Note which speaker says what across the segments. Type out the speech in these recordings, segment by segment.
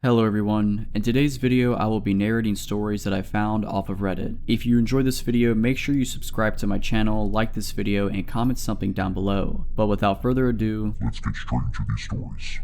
Speaker 1: Hello everyone, in today's video I will be narrating stories that I found off of Reddit. If you enjoyed this video, make sure you subscribe to my channel, like this video, and comment something down below. But without further ado,
Speaker 2: let's get straight into these stories.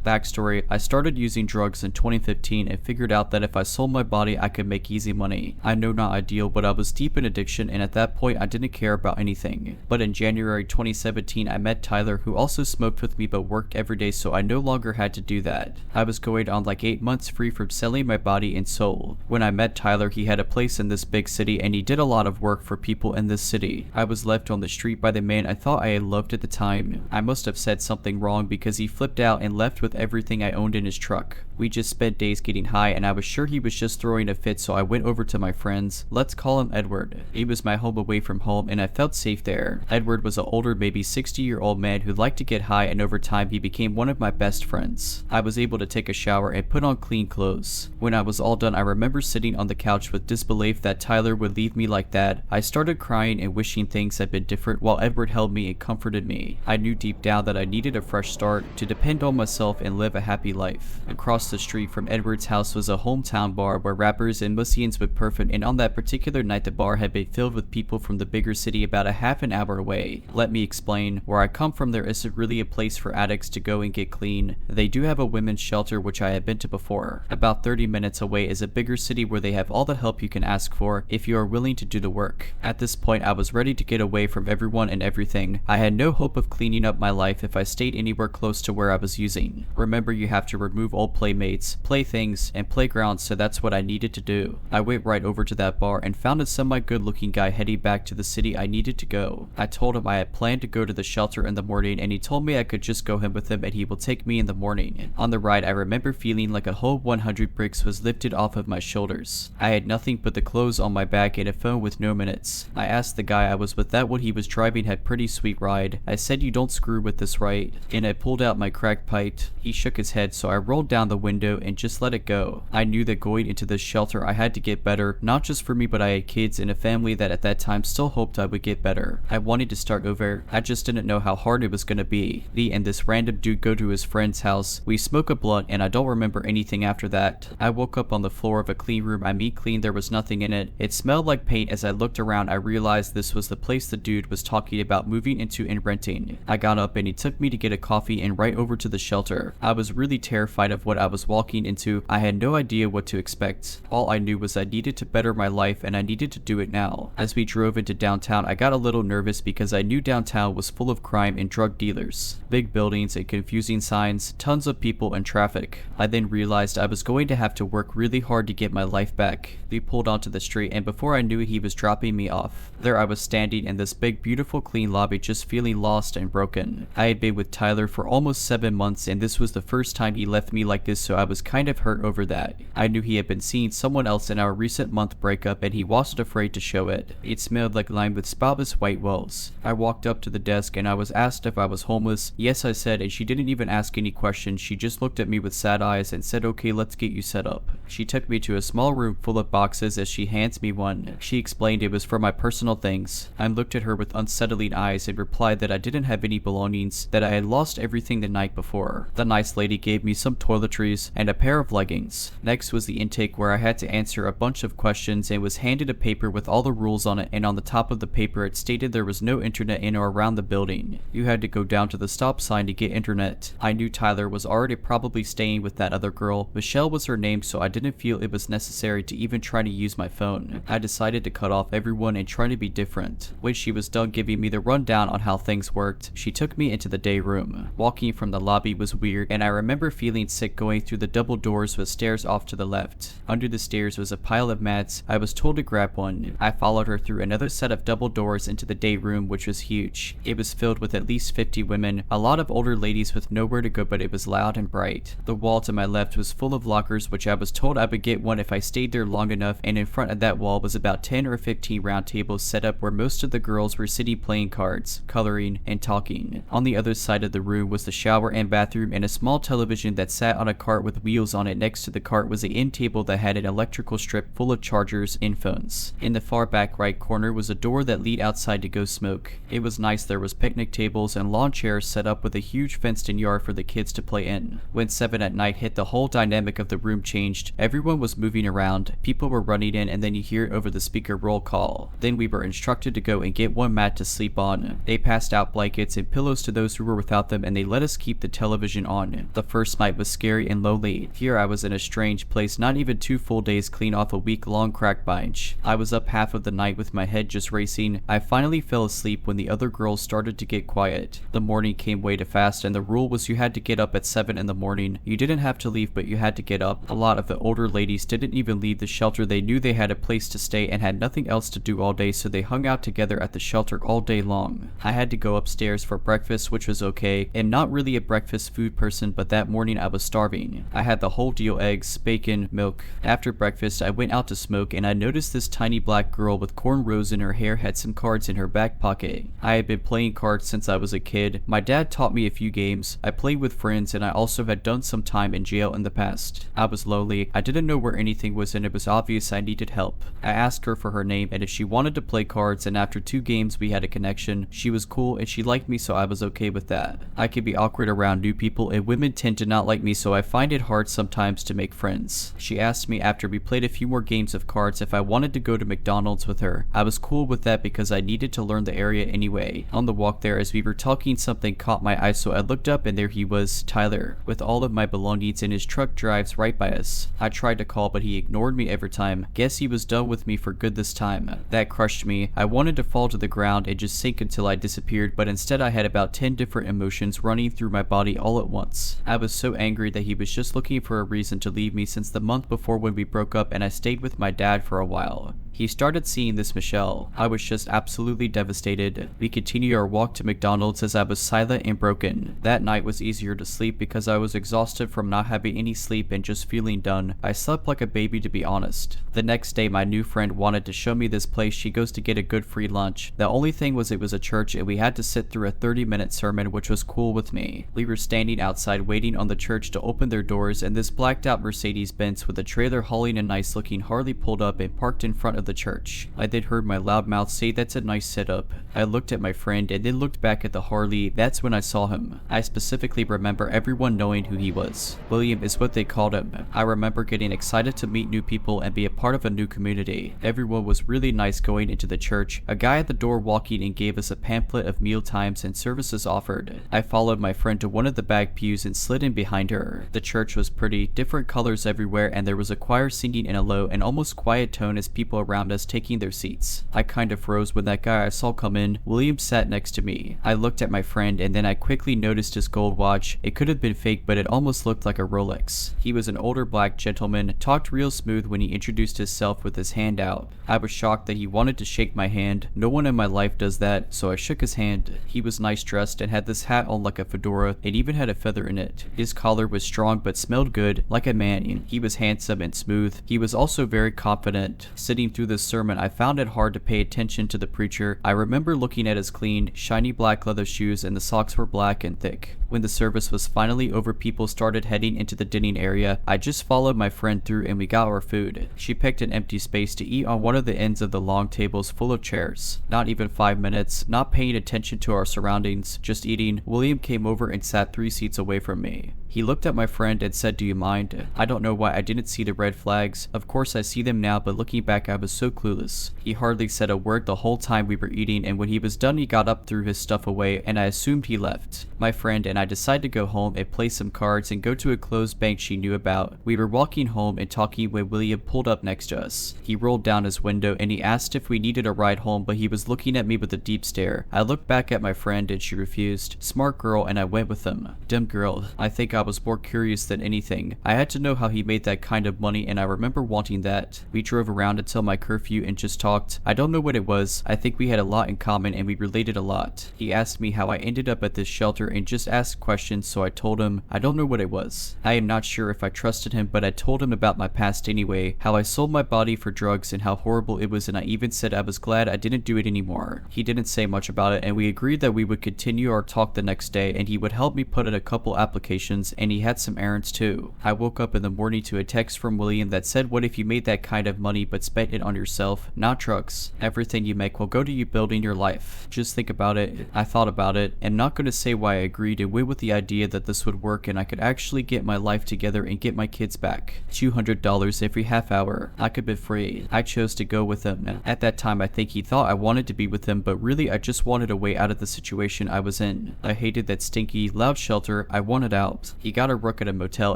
Speaker 1: Backstory: I started using drugs in 2015 and figured out that if I sold my body I could make easy money. I know not ideal, but I was deep in addiction and at that point I didn't care about anything. But in January 2017 I met Tyler, who also smoked with me but worked every day, so I no longer had to do that. I was going on like 8 months free from selling my body and soul. When I met Tyler, he had a place in this big city and he did a lot of work for people in this city. I was left on the street by the man I thought I had loved at the time. I must have said something wrong because he flipped out and left with everything I owned in his truck. We just spent days getting high and I was sure he was just throwing a fit, so I went over to my friends. Let's call him Edward. He was my home away from home and I felt safe there. Edward was an older, maybe 60-year-old man who liked to get high, and over time he became one of my best friends. I was able to take a shower and put on clean clothes. When I was all done, I remember sitting on the couch with disbelief that Tyler would leave me like that. I started crying and wishing things had been different while Edward held me and comforted me. I knew deep down that I needed a fresh start, to depend on myself and live a happy life. Across the street from Edward's house was a hometown bar where rappers and musicians would perform, and on that particular night the bar had been filled with people from the bigger city about a half an hour away. Let me explain. Where I come from, there isn't really a place for addicts to go and get clean. They do have a women's shelter, which I had been to before. About 30 minutes away is a bigger city where they have all the help you can ask for if you are willing to do the work. At this point I was ready to get away from everyone and everything. I had no hope of cleaning up my life if I stayed anywhere close to where I was using. Remember, you have to remove old playmates, playthings, and playgrounds, so that's what I needed to do. I went right over to that bar and found a semi-good looking guy heading back to the city I needed to go. I told him I had planned to go to the shelter in the morning and he told me I could just go with him and he will take me in the morning. On the ride I remember feeling like a whole 100 bricks was lifted off of my shoulders. I had nothing but the clothes on my back and a phone with no minutes. I asked the guy I was with that what he was driving had pretty sweet ride. I said, "You don't screw with this, right?" And I pulled out my crack pipe. He shook his head, so I rolled down the window and just let it go. I knew that going into this shelter I had to get better, not just for me, but I had kids and a family that at that time still hoped I would get better. I wanted to start over. I just didn't know how hard it was gonna be. Me and this random dude go to his friend's house. We smoke a blunt and I don't remember anything after that. I woke up on the floor of a clean room. I mean clean, there was nothing in it. It smelled like paint. As I looked around I realized this was the place the dude was talking about moving into and renting. I got up and he took me to get a coffee and right over to the shelter. I was really terrified of what I was walking into. I had no idea what to expect. All I knew was I needed to better my life and I needed to do it now. As we drove into downtown I got a little nervous because I knew downtown was full of crime and drug dealers. Big buildings and confusing signs, tons of people and traffic. I then realized I was going to have to work really hard to get my life back. We pulled onto the street and before I knew it he was dropping me off. There I was standing in this big beautiful clean lobby just feeling lost and broken. I had been with Tyler for almost 7 months and this was the first time he left me like this, so I was kind of hurt over that. I knew he had been seeing someone else in our recent month breakup and he wasn't afraid to show it. It smelled like lime with spotless white walls. I walked up to the desk and I was asked if I was homeless. Yes, I said, and she didn't even ask any questions. She just looked at me with sad eyes and said, "Okay, let's get you set up." She took me to a small room full of boxes as she hands me one. She explained it was for my personal things. I looked at her with unsettling eyes and replied that I didn't have any belongings, that I had lost everything the night before. The nice lady gave me some toiletries and a pair of leggings. Next was the intake where I had to answer a bunch of questions and was handed a paper with all the rules on it, and on the top of the paper it stated there was no internet in or around the building. You had to go down to the stop sign to get internet. I knew Tyler was already probably staying with that other girl. Michelle was her name, so I didn't feel it was necessary to even try to use my phone. I decided to cut off everyone and try to be different. When she was done giving me the rundown on how things worked, she took me into the day room. Walking from the lobby was weird and I remember feeling sick going through the double doors with stairs off to the left. Under the stairs was a pile of mats. I was told to grab one. I followed her through another set of double doors into the day room, which was huge. It was filled with at least 50 women, a lot of older ladies with nowhere to go, but it was loud and bright. The wall to my left was full of lockers, which I was told I would get one if I stayed there long enough, and in front of that wall was about 10 or 15 round tables set up where most of the girls were sitting playing cards, coloring, and talking. On the other side of the room was the shower and bathroom, and and a small television that sat on a cart with wheels on it. Next to the cart was the end table that had an electrical strip full of chargers and phones. In the far back right corner was a door that led outside to go smoke. It was nice. There was picnic tables and lawn chairs set up with a huge fenced-in yard for the kids to play in. When 7 at night hit, the whole dynamic of the room changed. Everyone was moving around, people were running in, and then you hear over the speaker roll call. Then we were instructed to go and get one mat to sleep on. They passed out blankets and pillows to those who were without them, and they let us keep the television on. The first night was scary and lonely. Here I was in a strange place, not even 2 full days clean off a week-long crack binge. I was up half of the night with my head just racing. I finally fell asleep when the other girls started to get quiet. The morning came way too fast, and the rule was you had to get up at 7 in the morning. You didn't have to leave, but you had to get up. A lot of the older ladies didn't even leave the shelter. They knew they had a place to stay and had nothing else to do all day, so they hung out together at the shelter all day long. I had to go upstairs for breakfast, which was okay. I'm not really a breakfast food person, but that morning I was starving. I had the whole deal: eggs, bacon, milk. After breakfast, I went out to smoke, and I noticed this tiny black girl with cornrows in her hair had some cards in her back pocket. I had been playing cards since I was a kid. My dad taught me a few games. I played with friends, and I also had done some time in jail in the past. I was lonely. I didn't know where anything was, and it was obvious I needed help. I asked her for her name and if she wanted to play cards, and after 2 games we had a connection. She was cool and she liked me, so I was okay with that. I could be awkward around new people, and women tend to not like me, so I find it hard sometimes to make friends. She asked me after we played a few more games of cards if I wanted to go to McDonald's with her. I was cool with that because I needed to learn the area anyway. On the walk there, as we were talking, something caught my eye, so I looked up and there he was, Tyler, with all of my belongings, and his truck drives right by us. I tried to call, but he ignored me every time. Guess he was done with me for good this time. That crushed me. I wanted to fall to the ground and just sink until I disappeared, but instead I had about 10 different emotions running through my body all at once. I was so angry that he was just looking for a reason to leave me since the month before when we broke up, and I stayed with my dad for a while. He started seeing this Michelle. I was just absolutely devastated. We continued our walk to McDonald's as I was silent and broken. That night was easier to sleep because I was exhausted from not having any sleep and just feeling done. I slept like a baby, to be honest. The next day, my new friend wanted to show me this place she goes to get a good free lunch. The only thing was it was a church, and we had to sit through a 30-minute sermon, which was cool with me. We were standing outside waiting on the church to open their doors, and this blacked out Mercedes-Benz with a trailer hauling a nice looking Harley pulled up and parked in front of the church. I then heard my loud mouth say, "That's a nice setup." I looked at my friend and then looked back at the Harley. That's when I saw him. I specifically remember everyone knowing who he was. William is what they called him. I remember getting excited to meet new people and be a part of a new community. Everyone was really nice going into the church. A guy at the door walking and gave us a pamphlet of meal times and services offered. I followed my friend to one of the back pews and slid in behind her. The church was pretty, different colors everywhere, and there was a choir singing in a low and almost quiet tone as people around us taking their seats. I kind of froze when that guy I saw come in. William sat next to me. I looked at my friend and then I quickly noticed his gold watch. It could have been fake, but it almost looked like a Rolex. He was an older black gentleman, talked real smooth when he introduced himself with his hand out. I was shocked that he wanted to shake my hand. No one in my life does that, so I shook his hand. He was nice dressed and had this hat on like a fedora. It even had a feather in it. His collar was strong but smelled good, like a man. He was handsome and smooth. He was also very confident. Sitting through this sermon, I found it hard to pay attention to the preacher. I remember looking at his clean, shiny black leather shoes, and the socks were black and thick. When the service was finally over, people started heading into the dining area. I just followed my friend through and we got our food. She picked an empty space to eat on one of the ends of the long tables full of chairs. Not even 5 minutes, not paying attention to our surroundings, just eating, William came over and sat 3 seats away from me. He looked at my friend and said, "Do you mind?" I don't know why I didn't see the red flags. Of course I see them now, but looking back I was so clueless. He hardly said a word the whole time we were eating, and when he was done he got up, threw his stuff away, and I assumed he left. My friend and I decided to go home and play some cards and go to a closed bank she knew about. We were walking home and talking when William pulled up next to us. He rolled down his window and he asked if we needed a ride home, but he was looking at me with a deep stare. I looked back at my friend and she refused. Smart girl, and I went with him. Dumb girl. I think I was more curious than anything. I had to know how he made that kind of money, and I remember wanting that. We drove around until my curfew and just talked. I don't know what it was. I think we had a lot in common and we related a lot. He asked me how I ended up at this shelter and just asked questions, so I told him I don't know what it was. I am not sure if I trusted him, but I told him about my past anyway, how I sold my body for drugs and how horrible it was, and I even said I was glad I didn't do it anymore. He didn't say much about it, and we agreed that we would continue our talk the next day and he would help me put in a couple applications slept, and he had some errands too. I woke up in the morning to a text from William that said, what if you made that kind of money but spent it on yourself, not drugs? Everything you make will go to you building your life. Just think about it. I thought about it, and not gonna say why I agreed and went with the idea that this would work and I could actually get my life together and get my kids back. $200 every half hour. I could be free. I chose to go with him. At that time, I think he thought I wanted to be with him, but really I just wanted a way out of the situation I was in. I hated that stinky, loud shelter. I wanted out. He got a rook at a motel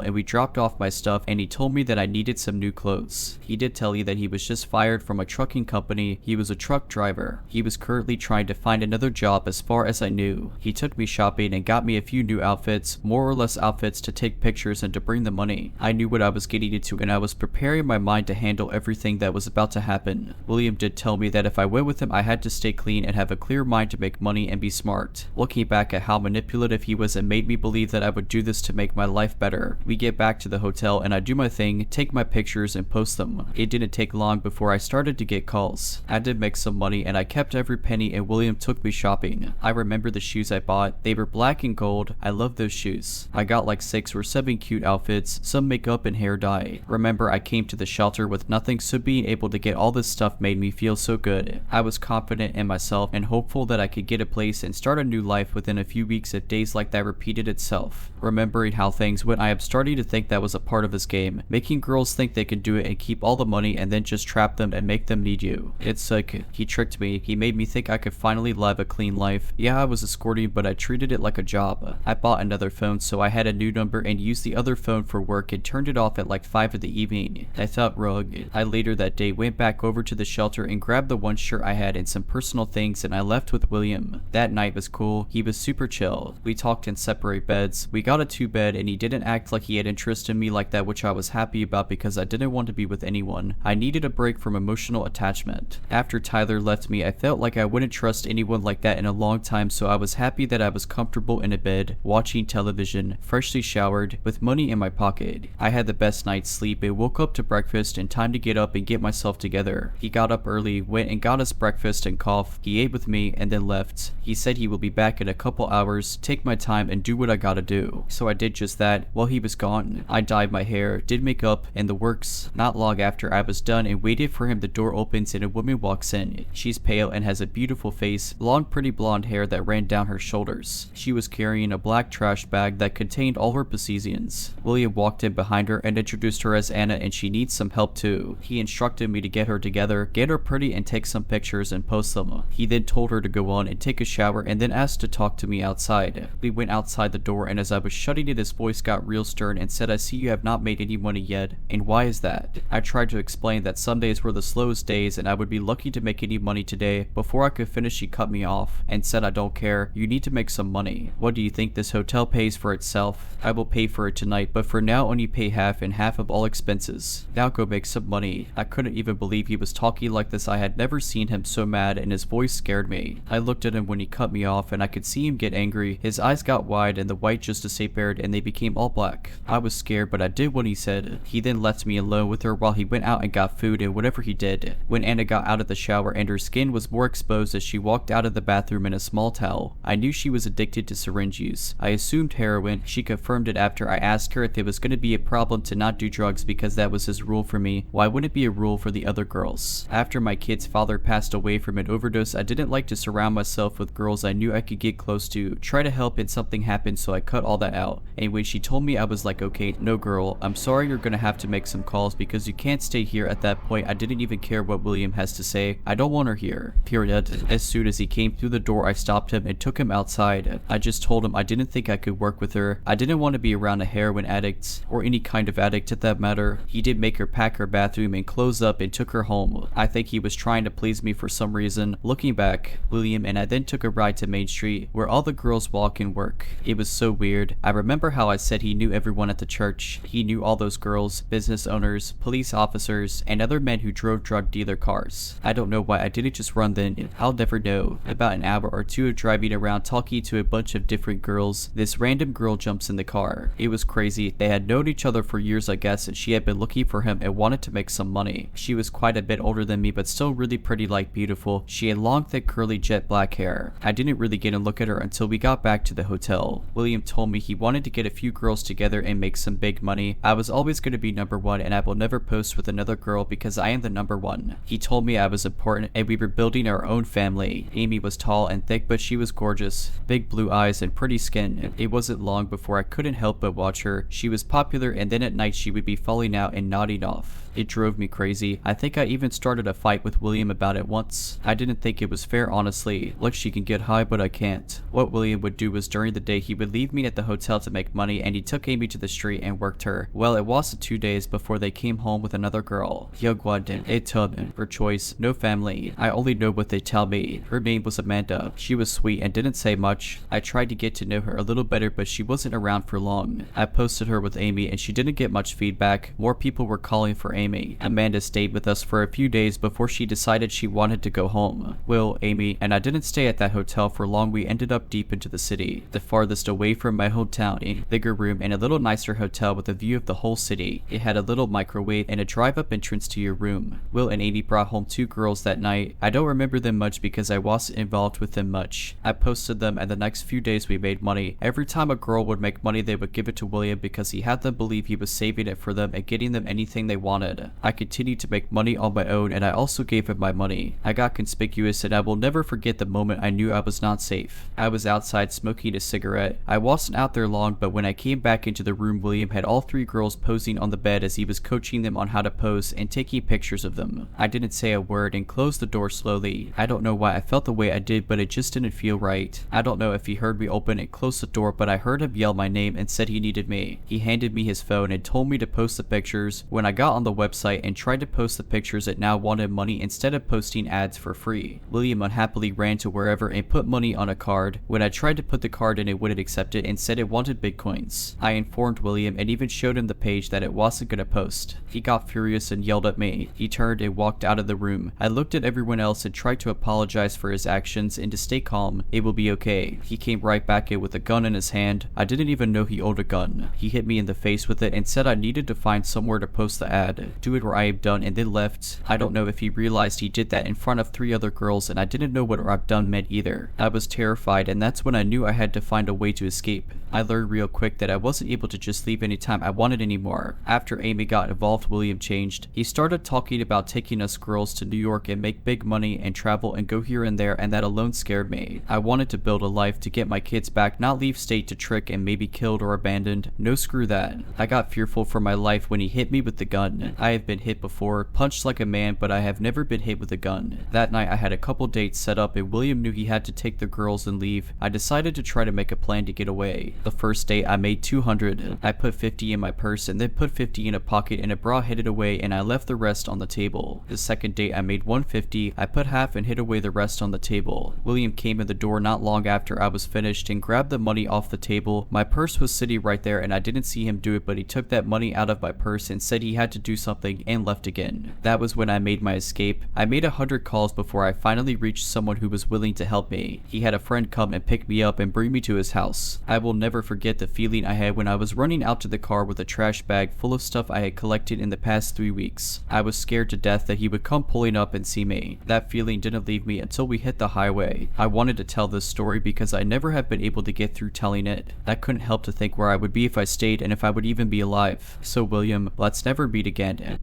Speaker 1: and we dropped off my stuff, and he told me that I needed some new clothes. He did tell me that he was just fired from a trucking company. He was a truck driver. He was currently trying to find another job as far as I knew. He took me shopping and got me a few new outfits, more or less outfits to take pictures and to bring the money. I knew what I was getting into and I was preparing my mind to handle everything that was about to happen. William did tell me that if I went with him I had to stay clean and have a clear mind to make money and be smart. Looking back at how manipulative he was, it made me believe that I would do this to make my life better. We get back to the hotel and I do my thing, take my pictures and post them. It didn't take long before I started to get calls. I did make some money and I kept every penny, and William took me shopping. I remember the shoes I bought. They were black and gold. I love those shoes. I got like 6 or 7 cute outfits, some makeup and hair dye. Remember, I came to the shelter with nothing, so being able to get all this stuff made me feel so good. I was confident in myself and hopeful that I could get a place and start a new life within a few weeks if days like that repeated itself. Remembering how things went, I am starting to think that was a part of his game, making girls think they can do it and keep all the money and then just trap them and make them need you. It's like, he tricked me. He made me think I could finally live a clean life. Yeah, I was escorting, but I treated it like a job. I bought another phone, so I had a new number and used the other phone for work and turned it off at like 5 in the evening. I thought rogue. I later that day went back over to the shelter and grabbed the one shirt I had and some personal things, and I left with William. That night was cool. He was super chill. We talked in separate beds. We got a 2-bed and he didn't act like he had interest in me like that, which I was happy about because I didn't want to be with anyone. I needed a break from emotional attachment. After Tyler left me, I felt like I wouldn't trust anyone like that in a long time, so I was happy that I was comfortable in a bed, watching television, freshly showered, with money in my pocket. I had the best night's sleep and woke up to breakfast and time to get up and get myself together. He got up early, went and got us breakfast and coffee. He ate with me and then left. He said he will be back in a couple hours, take my time and do what I gotta do. So I did just that. While he was gone, I dyed my hair, did makeup and the works. Not long after I was done and waited for him, the door opens and a woman walks in. She's pale and has a beautiful face, long pretty blonde hair that ran down her shoulders. She was carrying a black trash bag that contained all her possessions. William walked in behind her and introduced her as Anna, and she needs some help too. He instructed me to get her together, get her pretty and take some pictures and post them. He then told her to go on and take a shower and then asked to talk to me outside. We went outside the door, and as I was shutting it, his voice got real stern and said, I see you have not made any money yet, and why is that? I tried to explain that Sundays were the slowest days and I would be lucky to make any money today. Before I could finish, she cut me off and said, I don't care, you need to make some money. What do you think, this hotel pays for itself? I will pay for it tonight, but for now only pay half and half of all expenses. Now go make some money. I couldn't even believe he was talking like this. I had never seen him so mad and his voice scared me. I looked at him when he cut me off and I could see him get angry. His eyes got wide and the white just disappeared and they became all black. I was scared, but I did what he said. He then left me alone with her while he went out and got food and whatever he did. When Anna got out of the shower and her skin was more exposed as she walked out of the bathroom in a small towel, I knew she was addicted to syringe use. I assumed heroin. She confirmed it after I asked her if it was going to be a problem to not do drugs because that was his rule for me. Why wouldn't it be a rule for the other girls? After my kid's father passed away from an overdose, I didn't like to surround myself with girls I knew I could get close to, try to help, and something happened, so I cut all that out. And when she told me, I was like, okay, no girl, I'm sorry, you're gonna have to make some calls because you can't stay here. At that point, I didn't even care what William has to say. I don't want her here, period. As soon as he came through the door, I stopped him and took him outside. I just told him I didn't think I could work with her. I didn't want to be around a heroin addict, or any kind of addict at that matter. He did make her pack her bathroom and close up and took her home. I think he was trying to please me for some reason. Looking back, William and I then took a ride to Main Street, where all the girls walk and work. It was so weird. I remember how I said he knew everyone at the church. He knew all those girls, business owners, police officers, and other men who drove drug dealer cars. I don't know why I didn't just run then. I'll never know. About an hour or two of driving around talking to a bunch of different girls, this random girl jumps in the car. It was crazy. They had known each other for years, I guess, and she had been looking for him and wanted to make some money. She was quite a bit older than me, but still really pretty, like beautiful. She had long, thick, curly, jet black hair. I didn't really get a look at her until we got back to the hotel. William told me he wanted to get a few girls together and make some big money. I was always going to be number one and I will never post with another girl because I am the number one. He told me I was important and we were building our own family. Amy was tall and thick, but she was gorgeous. Big blue eyes and pretty skin. It wasn't long before I couldn't help but watch her. She was popular and then at night she would be falling out and nodding off. It drove me crazy. I think I even started a fight with William about it once. I didn't think it was fair, honestly. Look, she can get high, but I can't. What William would do was during the day he would leave me at the hotel to make money and he took Amy to the street and worked her. Well, it wasn't 2 days before they came home with another girl. Young one, a tub, for choice, no family. I only know what they tell me. Her name was Amanda. She was sweet and didn't say much. I tried to get to know her a little better, but she wasn't around for long. I posted her with Amy and she didn't get much feedback. More people were calling for Amy. Amanda stayed with us for a few days before she decided she wanted to go home. Will, Amy, and I didn't stay at that hotel for long. We ended up deep into the city, the farthest away from my hometown, in a bigger room and a little nicer hotel with a view of the whole city. It had a little microwave and a drive-up entrance to your room. Will and Amy brought home 2 girls that night. I don't remember them much because I wasn't involved with them much. I posted them and the next few days we made money. Every time a girl would make money they would give it to William because he had them believe he was saving it for them and getting them anything they wanted. I continued to make money on my own and I also gave him my money. I got conspicuous and I will never forget the moment I knew I was not safe. I was outside smoking a cigarette. I wasn't out there long, but when I came back into the room, William had all 3 girls posing on the bed as he was coaching them on how to pose and taking pictures of them. I didn't say a word and closed the door slowly. I don't know why I felt the way I did, but it just didn't feel right. I don't know if he heard me open and close the door, but I heard him yell my name and said he needed me. He handed me his phone and told me to post the pictures. When I got on the website and tried to post the pictures, it now wanted money instead of posting ads for free. William unhappily ran to wherever and put money on a card. When I tried to put the card in, it wouldn't accept it and said it wanted bitcoins. I informed William and even showed him the page that it wasn't gonna post. He got furious and yelled at me. He turned and walked out of the room. I looked at everyone else and tried to apologize for his actions and to stay calm. It will be okay. He came right back in with a gun in his hand. I didn't even know he owned a gun. He hit me in the face with it and said I needed to find somewhere to post the ad. Do it where I am done, and then left. I don't know if he realized he did that in front of 3 other girls, and I didn't know what I'm done meant either. I was terrified, and that's when I knew I had to find a way to escape. I learned real quick that I wasn't able to just leave anytime I wanted anymore. After Amy got involved, William changed. He started talking about taking us girls to New York and make big money and travel and go here and there, and that alone scared me. I wanted to build a life, to get my kids back, not leave state to trick and maybe killed or abandoned. No, screw that. I got fearful for my life when he hit me with the gun. I have been hit before, punched like a man, but I have never been hit with a gun. That night I had a couple dates set up and William knew he had to take the girls and leave. I decided to try to make a plan to get away. The first date I made $200. I put $50 in my purse and then put $50 in a pocket and a bra, hid it away, and I left the rest on the table. The second date I made $150. I put half and hid away the rest on the table. William came in the door not long after I was finished and grabbed the money off the table. My purse was sitting right there and I didn't see him do it, but he took that money out of my purse and said he had to do something and left again. That was when I made my escape. I made 100 calls before I finally reached someone who was willing to help me. He had a friend come and pick me up and bring me to his house. I will never forget the feeling I had when I was running out to the car with a trash bag full of stuff I had collected in the past 3 weeks. I was scared to death that he would come pulling up and see me. That feeling didn't leave me until we hit the highway. I wanted to tell this story because I never have been able to get through telling it. I couldn't help to think where I would be if I stayed and if I would even be alive. So William, let's never meet again.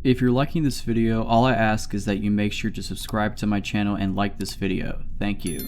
Speaker 1: If you're liking this video, all I ask is that you make sure to subscribe to my channel and like this video. Thank you.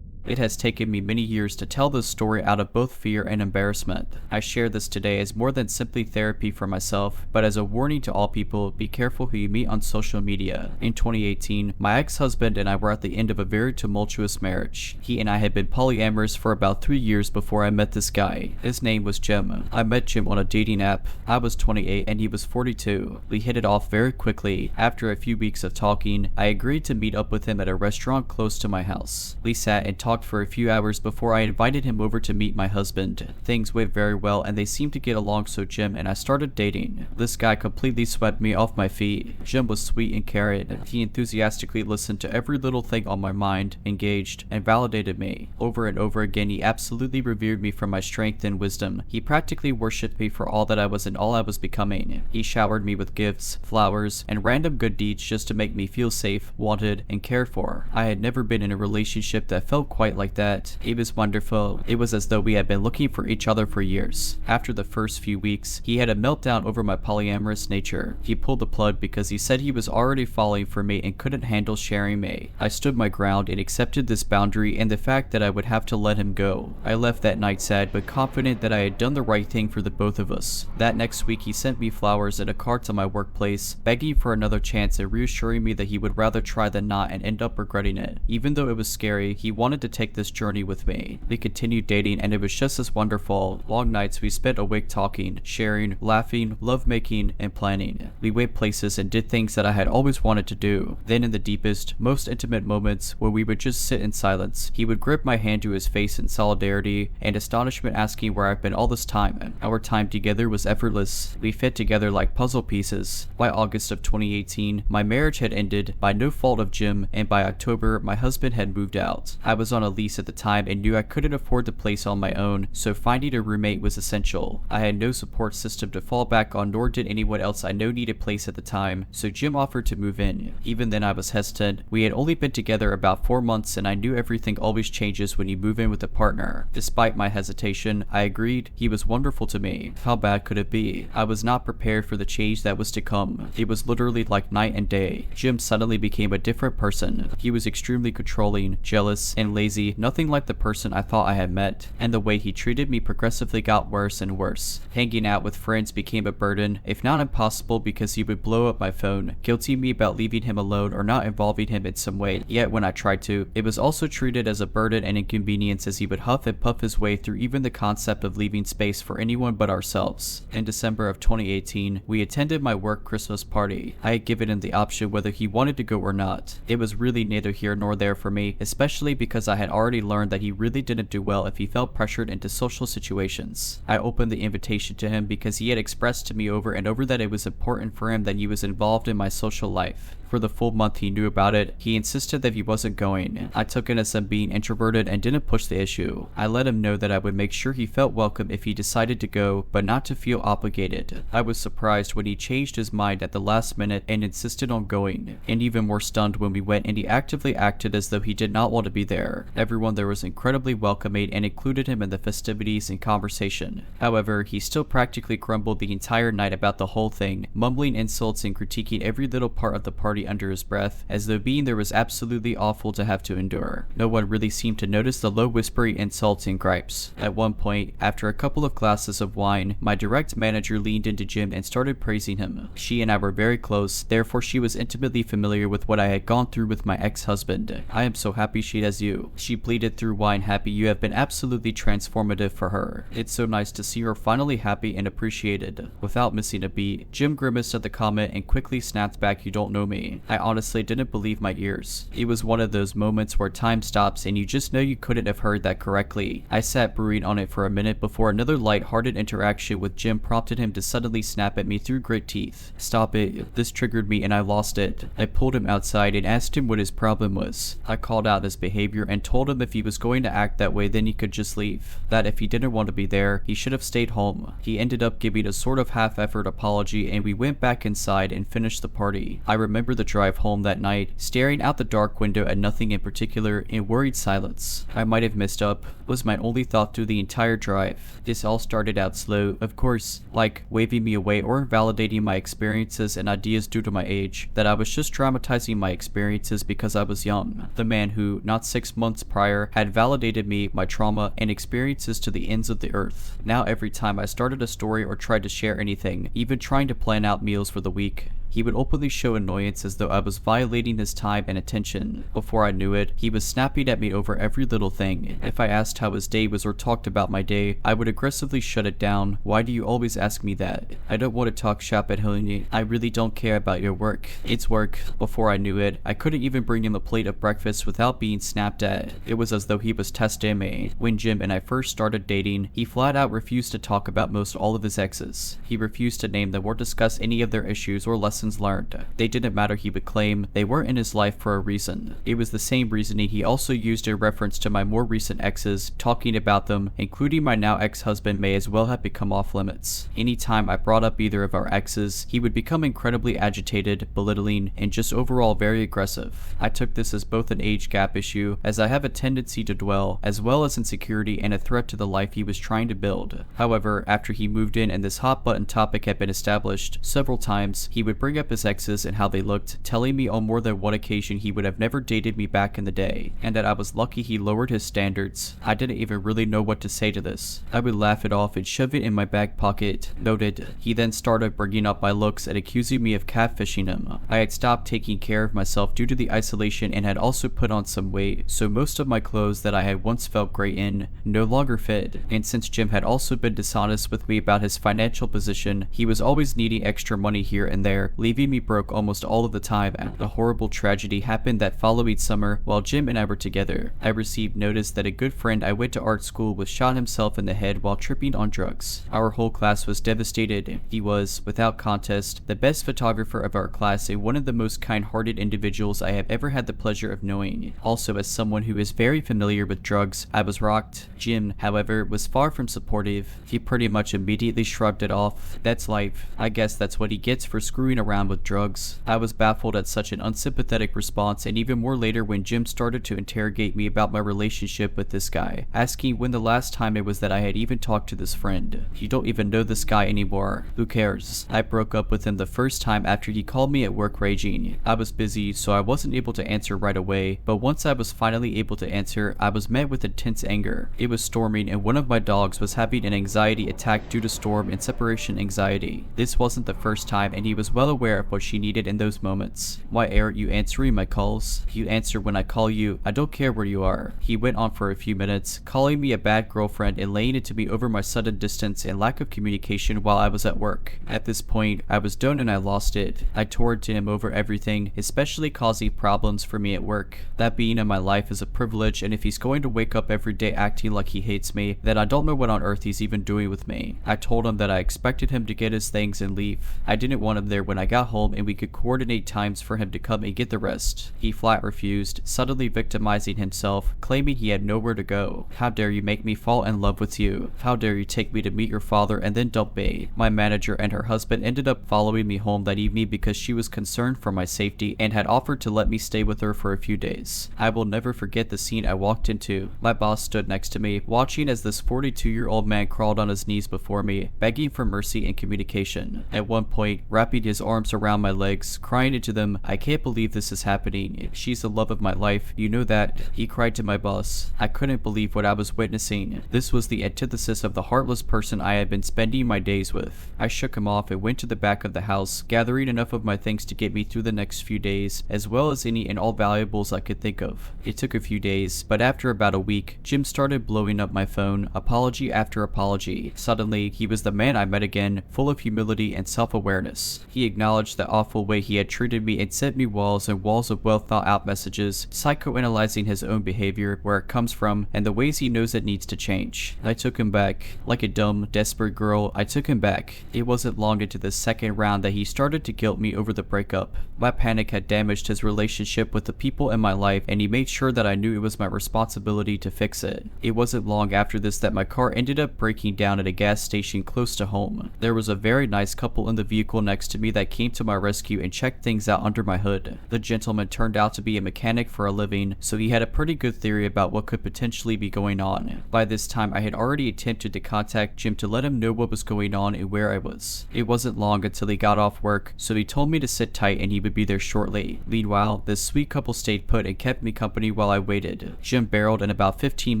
Speaker 1: It has taken me many years to tell this story out of both fear and embarrassment. I share this today as more than simply therapy for myself, but as a warning to all people, be careful who you meet on social media. In 2018, my ex-husband and I were at the end of a very tumultuous marriage. He and I had been polyamorous for about 3 years before I met this guy. His name was Jim. I met Jim on a dating app. I was 28 and he was 42. We hit it off very quickly. After a few weeks of talking, I agreed to meet up with him at a restaurant close to my house. We sat and talked talked for a few hours before I invited him over to meet my husband. Things went very well and they seemed to get along, so Jim and I started dating. This guy completely swept me off my feet. Jim was sweet and caring. He enthusiastically listened to every little thing on my mind, engaged, and validated me. Over and over again, he absolutely revered me for my strength and wisdom. He practically worshipped me for all that I was and all I was becoming. He showered me with gifts, flowers, and random good deeds just to make me feel safe, wanted, and cared for. I had never been in a relationship that felt quite like that. It was wonderful. It was as though we had been looking for each other for years. After the first few weeks, he had a meltdown over my polyamorous nature. He pulled the plug because he said he was already falling for me and couldn't handle sharing me. I stood my ground and accepted this boundary and the fact that I would have to let him go. I left that night sad but confident that I had done the right thing for the both of us. That next week, he sent me flowers and a card to my workplace, begging for another chance and reassuring me that he would rather try than not and end up regretting it. Even though it was scary, he wanted to take this journey with me. We continued dating and it was just as wonderful. Long nights we spent awake talking, sharing, laughing, lovemaking, and planning. We went places and did things that I had always wanted to do. Then in the deepest, most intimate moments where we would just sit in silence, he would grip my hand to his face in solidarity and astonishment, asking where I've been all this time. Our time together was effortless. We fit together like puzzle pieces. By August of 2018, my marriage had ended by no fault of Jim, and by October, my husband had moved out. I was on a lease at the time and knew I couldn't afford the place on my own, so finding a roommate was essential. I had no support system to fall back on, nor did anyone else I know need a place at the time, so Jim offered to move in. Even then I was hesitant. We had only been together about 4 months and I knew everything always changes when you move in with a partner. Despite my hesitation, I agreed. He was wonderful to me. How bad could it be? I was not prepared for the change that was to come. It was literally like night and day. Jim suddenly became a different person. He was extremely controlling, jealous, and lazy, nothing like the person I thought I had met, and the way he treated me progressively got worse and worse. Hanging out with friends became a burden, if not impossible, because he would blow up my phone, guilting me about leaving him alone or not involving him in some way. Yet when I tried to, it was also treated as a burden and inconvenience, as he would huff and puff his way through even the concept of leaving space for anyone but ourselves. In December of 2018, we attended my work Christmas party. I had given him the option whether he wanted to go or not. It was really neither here nor there for me, especially because I had already learned that he really didn't do well if he felt pressured into social situations. I opened the invitation to him because he had expressed to me over and over that it was important for him that he was involved in my social life. For the full month he knew about it, he insisted that he wasn't going. I took it as him being introverted and didn't push the issue. I let him know that I would make sure he felt welcome if he decided to go, but not to feel obligated. I was surprised when he changed his mind at the last minute and insisted on going, and even more stunned when we went and he actively acted as though he did not want to be there. Everyone there was incredibly welcoming and included him in the festivities and conversation. However, he still practically grumbled the entire night about the whole thing, mumbling insults and critiquing every little part of the party under his breath, as though being there was absolutely awful to have to endure. No one really seemed to notice the low whispery insults and gripes. At one point, after a couple of glasses of wine, my direct manager leaned into Jim and started praising him. She and I were very close, therefore she was intimately familiar with what I had gone through with my ex-husband. I am so happy she has you. She pleaded through wine, happy you have been absolutely transformative for her. It's so nice to see her finally happy and appreciated. Without missing a beat, Jim grimaced at the comment and quickly snapped back, "You don't know me." I honestly didn't believe my ears. It was one of those moments where time stops and you just know you couldn't have heard that correctly. I sat brewing on it for a minute before another light-hearted interaction with Jim prompted him to suddenly snap at me through grit teeth. "Stop it." This triggered me and I lost it. I pulled him outside and asked him what his problem was. I called out his behavior and told him if he was going to act that way then he could just leave. That if he didn't want to be there, he should have stayed home. He ended up giving a sort of half-effort apology and we went back inside and finished the party. I remember the drive home that night, staring out the dark window at nothing in particular in worried silence. I might have messed up, was my only thought through the entire drive. This all started out slow, of course, like waving me away or invalidating my experiences and ideas due to my age, that I was just dramatizing my experiences because I was young. The man who, not 6 months prior, had validated me, my trauma, and experiences to the ends of the earth. Now every time I started a story or tried to share anything, even trying to plan out meals for the week, He would openly show annoyance as though I was violating his time and attention. Before I knew it, he was snapping at me over every little thing. If I asked how his day was or talked about my day, I would aggressively shut it down. Why do you always ask me that? I don't want to talk shop at Honey. I really don't care about your work. It's work. Before I knew it, I couldn't even bring him a plate of breakfast without being snapped at. It was as though he was testing me. When Jim and I first started dating, he flat out refused to talk about most all of his exes. He refused to name them or discuss any of their issues or lessons learned. They didn't matter, he would claim. They weren't in his life for a reason. It was the same reasoning he also used in reference to my more recent exes. Talking about them, including my now ex-husband, may as well have become off limits. Anytime I brought up either of our exes, he would become incredibly agitated, belittling, and just overall very aggressive. I took this as both an age gap issue, as I have a tendency to dwell, as well as insecurity and a threat to the life he was trying to build. However, after he moved in and this hot button topic had been established several times, he would bring up his exes and how they looked, telling me on more than one occasion he would have never dated me back in the day, and that I was lucky he lowered his standards. I didn't even really know what to say to this. I would laugh it off and shove it in my back pocket. Noted. He then started bringing up my looks and accusing me of catfishing him. I had stopped taking care of myself due to the isolation and had also put on some weight, so most of my clothes that I had once felt great in no longer fit. And since Jim had also been dishonest with me about his financial position, he was always needing extra money here and there, leaving me broke almost all of the time. A horrible tragedy happened that following summer while Jim and I were together. I received notice that a good friend I went to art school with shot himself in the head while tripping on drugs. Our whole class was devastated. He was, without contest, the best photographer of our class and one of the most kind-hearted individuals I have ever had the pleasure of knowing. Also, as someone who is very familiar with drugs, I was rocked. Jim, however, was far from supportive. He pretty much immediately shrugged it off. That's life. I guess that's what he gets for screwing around with drugs. I was baffled at such an unsympathetic response, and even more later when Jim started to interrogate me about my relationship with this guy, asking when the last time it was that I had even talked to this friend. You don't even know this guy anymore. Who cares? I broke up with him the first time after he called me at work raging. I was busy, so I wasn't able to answer right away, but once I was finally able to answer, I was met with intense anger. It was storming and one of my dogs was having an anxiety attack due to storm and separation anxiety. This wasn't the first time and he was well aware of what she needed in those moments. Why aren't you answering my calls? You answer when I call you. I don't care where you are. He went on for a few minutes, calling me a bad girlfriend and laying it to me over my sudden distance and lack of communication while I was at work. At this point, I was done and I lost it. I tore to him over everything, especially causing problems for me at work. That being in my life is a privilege, and if he's going to wake up every day acting like he hates me, then I don't know what on earth he's even doing with me. I told him that I expected him to get his things and leave. I didn't want him there when I got home and we could coordinate times for him to come and get the rest. He flat refused, suddenly victimizing himself, claiming he had nowhere to go. How dare you make me fall in love with you? How dare you take me to meet your father and then dump me? My manager and her husband ended up following me home that evening because she was concerned for my safety and had offered to let me stay with her for a few days. I will never forget the scene I walked into. My boss stood next to me, watching as this 42-year-old man crawled on his knees before me, begging for mercy and communication. At one point, wrapping his arms around my legs, crying into them, "I can't believe this is happening. She's the love of my life. You know that," he cried to my boss. I couldn't believe what I was witnessing. This was the antithesis of the heartless person I had been spending my days with. I shook him off and went to the back of the house, gathering enough of my things to get me through the next few days, as well as any and all valuables I could think of. It took a few days, but after about a week, Jim started blowing up my phone, apology after apology. Suddenly, he was the man I met again, full of humility and self-awareness. He acknowledged the awful way he had treated me and sent me walls and walls of well-thought-out messages, psychoanalyzing his own behavior, where it comes from, and the ways he knows it needs to change. I took him back. Like a dumb, desperate girl, I took him back. It wasn't long into the second round that he started to guilt me over the breakup. My panic had damaged his relationship with the people in my life, and he made sure that I knew it was my responsibility to fix it. It wasn't long after this that my car ended up breaking down at a gas station close to home. There was a very nice couple in the vehicle next to me that came to my rescue and checked things out under my hood. The gentleman turned out to be a mechanic for a living, so he had a pretty good theory about what could potentially be going on. By this time, I had already attempted to contact Jim to let him know what was going on and where I was. It wasn't long until he got off work, so he told me to sit tight and he would be there shortly. Meanwhile, this sweet couple stayed put and kept me company while I waited. Jim barreled in about 15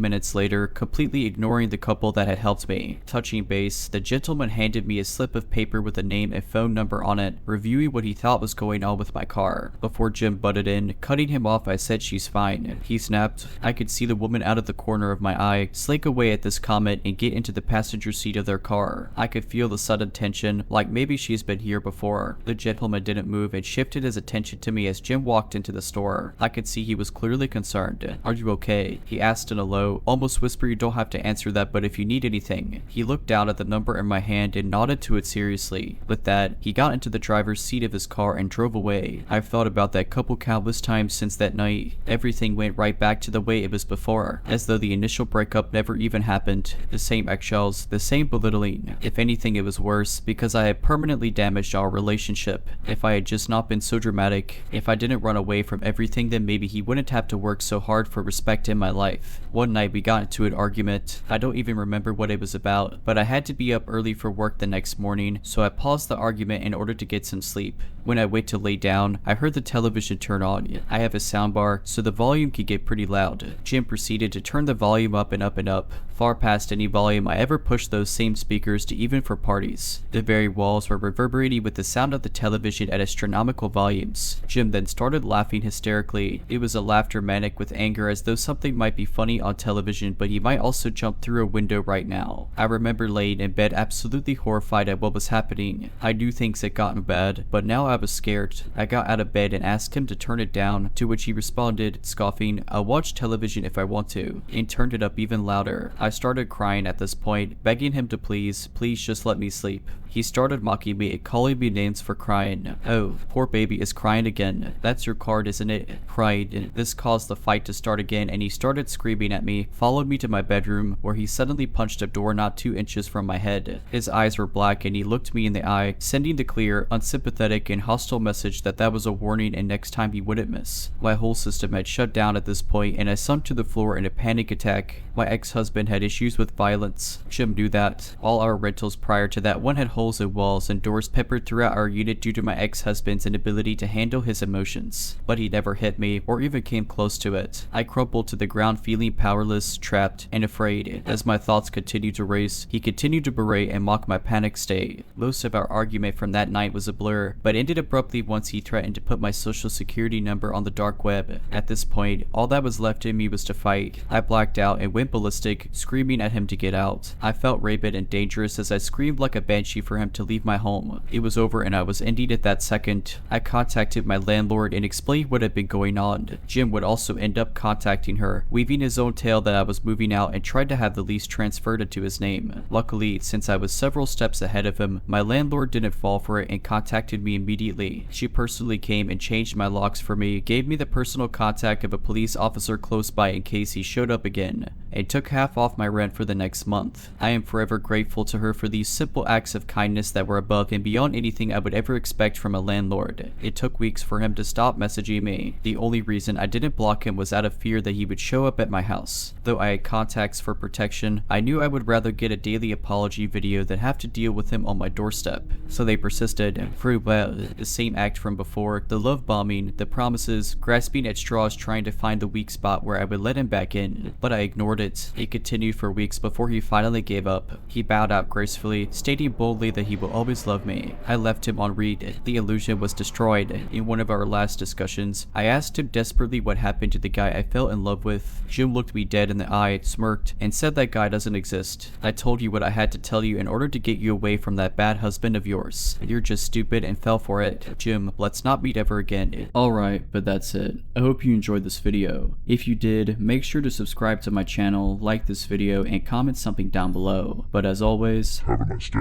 Speaker 1: minutes later, completely ignoring the couple that had helped me. Touching base, the gentleman handed me a slip of paper with a name and phone number on it. reviewing what he thought was going on with my car. Before Jim butted in, cutting him off, I said she's fine. He snapped. I could see the woman out of the corner of my eye slink away at this comment and get into the passenger seat of their car. I could feel the sudden tension, like maybe she's been here before. The gentleman didn't move and shifted his attention to me as Jim walked into the store. I could see he was clearly concerned. "Are you okay?" he asked in a low, almost whisper. "You don't have to answer that, but if you need anything." He looked down at the number in my hand and nodded to it seriously. With that, he got into the driver's seat of his car and drove away. I've thought about that couple countless times since that night. Everything went right back to the way it was before, as though the initial breakup never even happened. The same eggshells, the same belittling. If anything, it was worse, because I had permanently damaged our relationship. If I had just not been so dramatic, if I didn't run away from everything, then maybe he wouldn't have to work so hard for respect in my life. One night we got into an argument. I don't even remember what it was about, but I had to be up early for work the next morning, so I paused the argument in order to get some sleep. When I went to lay down, I heard the television turn on. I have a soundbar, so the volume could get pretty loud. Jim proceeded to turn the volume up and up and up, far past any volume I ever pushed those same speakers to, even for parties. The very walls were reverberating with the sound of the television at astronomical volumes. Jim then started laughing hysterically. It was a laughter manic with anger, as though something might be funny on television, but he might also jump through a window right now. I remember laying in bed absolutely horrified at what was happening. I knew things had gotten bad, but now I was scared. I got out of bed and asked him to turn it down, to which he responded, scoffing, "I'll watch television if I want to," and turned it up even louder. I started crying at this point, begging him to please just let me sleep. He started mocking me and calling me names for crying. "Oh, poor baby is crying again. That's your card, isn't it?" Cried. This caused the fight to start again, and he started screaming at me, followed me to my bedroom, where he suddenly punched a door not 2 inches from my head. His eyes were black and he looked me in the eye, sending the clear, unsympathetic, and hostile message that was a warning and next time he wouldn't miss. My whole system had shut down at this point, and I sunk to the floor in a panic attack. My ex-husband had issues with violence. Jim knew that. All our rentals prior to that one had holes in walls and doors peppered throughout our unit due to my ex-husband's inability to handle his emotions. But he never hit me, or even came close to it. I crumpled to the ground feeling powerless, trapped, and afraid. As my thoughts continued to race, he continued to berate and mock my panic state. Most of our argument from that night was a blur, but ended abruptly once he threatened to put my social security number on the dark web. At this point, all that was left in me was to fight. I blacked out and went ballistic, screaming at him to get out. I felt rabid and dangerous as I screamed like a banshee for him to leave my home. It was over and I was ending it that second. I contacted my landlord and explained what had been going on. Jim would also end up contacting her, weaving his own tale that I was moving out, and tried to have the lease transferred into his name. Luckily, since I was several steps ahead of him, my landlord didn't fall for it and contacted me immediately. She personally came and changed my locks for me, gave me the personal contact of a police officer close by in case he showed up again, and took half off my rent for the next month. I am forever grateful to her for these simple acts of kindness that were above and beyond anything I would ever expect from a landlord. It took weeks for him to stop messaging me. The only reason I didn't block him was out of fear that he would show up at my house. Though I had contacts for protection, I knew I would rather get a daily apology video than have to deal with him on my doorstep. So they persisted. For well, the same act from before, the love bombing, the promises, grasping at straws trying to find the weak spot where I would let him back in. But I ignored it. It continued for weeks before he finally gave up. He bowed out gracefully, stating boldly that he will always love me. I left him on read. The illusion was destroyed. In one of our last discussions, I asked him desperately what happened to the guy I fell in love with. Jim looked me dead in the eye, smirked, and said that guy doesn't exist. I told you what I had to tell you in order to get you away from that bad husband of yours. You're just stupid and fell for it. Jim, let's not meet ever again. Alright, but that's it. I hope you enjoyed this video. If you did, make sure to subscribe to my channel, like this video, and comment something down below. But as always,
Speaker 2: Have a nice day.